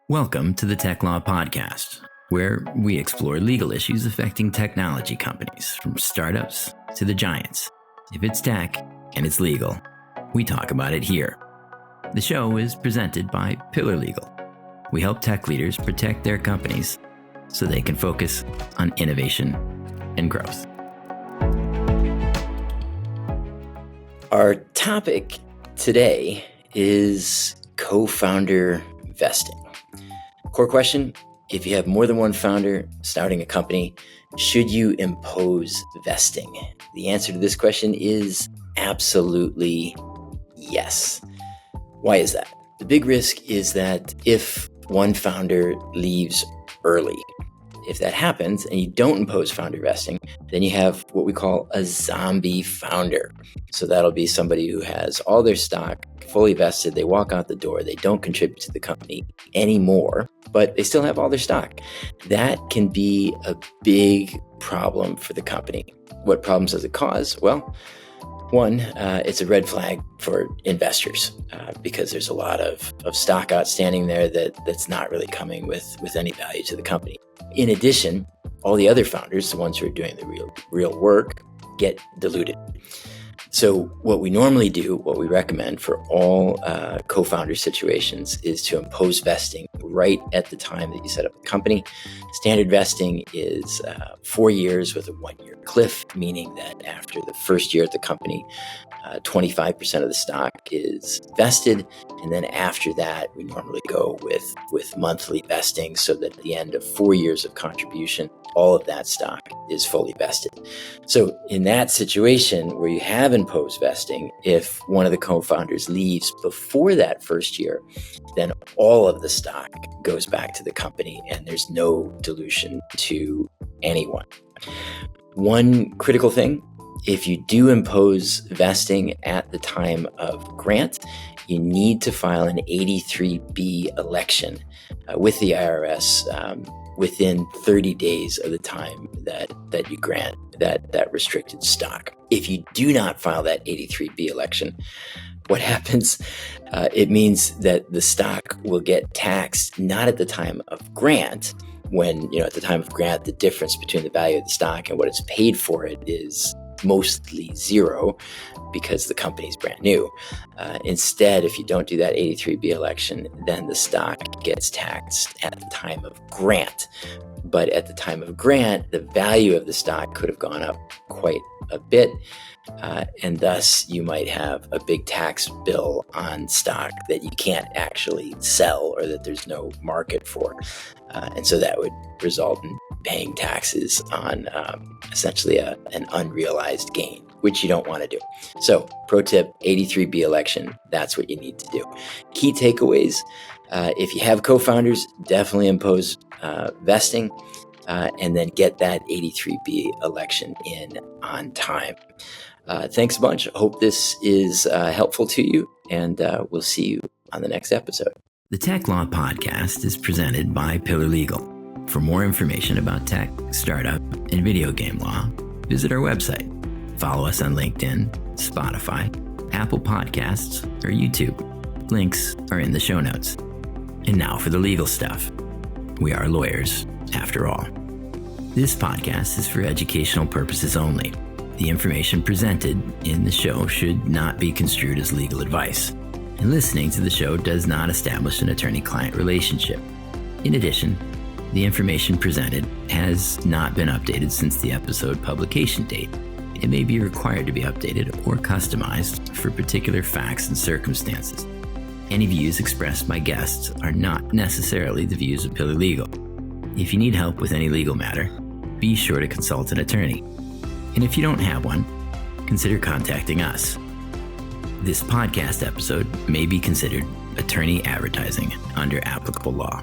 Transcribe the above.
Welcome to the Tech Law Podcast, where we explore legal issues affecting technology companies, from startups to the giants. If it's tech and it's legal, we talk about it here. The show is presented by Pillar Legal. We help tech leaders protect their companies so they can focus on innovation and growth. Our topic today is co-founder vesting. Core question: if you have more than one founder starting a company, should you impose vesting? The answer to this question is absolutely yes. Why is that? The big risk is that if one founder leaves early, if that happens and you don't impose founder vesting, then you have what we call a zombie founder. So that'll be somebody who has all their stock fully vested. They walk out the door. They don't contribute to the company anymore, but they still have all their stock. That can be a big problem for the company. What problems does it cause? Well, one, it's a red flag for investors because there's a lot of stock outstanding there that's not really coming with any value to the company. In addition, all the other founders, the ones who are doing the real work, get diluted. So what we normally do, what we recommend for all co-founder situations, is to impose vesting right at the time that you set up the company. Standard vesting is 4 years with a 1-year cliff, meaning that after the first year at the company, 25% of the stock is vested. And then after that, we normally go with monthly vesting so that at the end of 4 years of contribution, all of that stock is fully vested. So in that situation where you have imposed vesting, if one of the co-founders leaves before that first year, then all of the stock goes back to the company and there's no dilution to anyone. One critical thing: if you do impose vesting at the time of grant, you need to file an 83B election with the IRS within 30 days of the time that you grant that restricted stock. If you do not file that 83B election, what happens? It means that the stock will get taxed not at the time of grant, when, at the time of grant, the difference between the value of the stock and what it's paid for it is mostly zero because the company's brand new. Instead, if you don't do that 83B election, then the stock gets taxed at the time of grant. But at the time of grant, the value of the stock could have gone up quite a bit. And thus you might have a big tax bill on stock that you can't actually sell or that there's no market for. And so that would result in paying taxes on essentially an unrealized gain, which you don't want to do. So pro tip, 83B election, that's what you need to do. Key takeaways: if you have co-founders, definitely impose vesting and then get that 83B election in on time. Thanks a bunch. I hope this is helpful to you, and we'll see you on the next episode. The Tech Law Podcast is presented by Pillar Legal. For more information about tech, startup, and video game law, visit our website. Follow us on LinkedIn, Spotify, Apple Podcasts, or YouTube. Links are in the show notes. And now for the legal stuff. We are lawyers, after all. This podcast is for educational purposes only. The information presented in the show should not be construed as legal advice, and listening to the show does not establish an attorney-client relationship. In addition, the information presented has not been updated since the episode publication date. It may be required to be updated or customized for particular facts and circumstances. Any views expressed by guests are not necessarily the views of Pillar Legal. If you need help with any legal matter, be sure to consult an attorney. And if you don't have one, consider contacting us. This podcast episode may be considered attorney advertising under applicable law.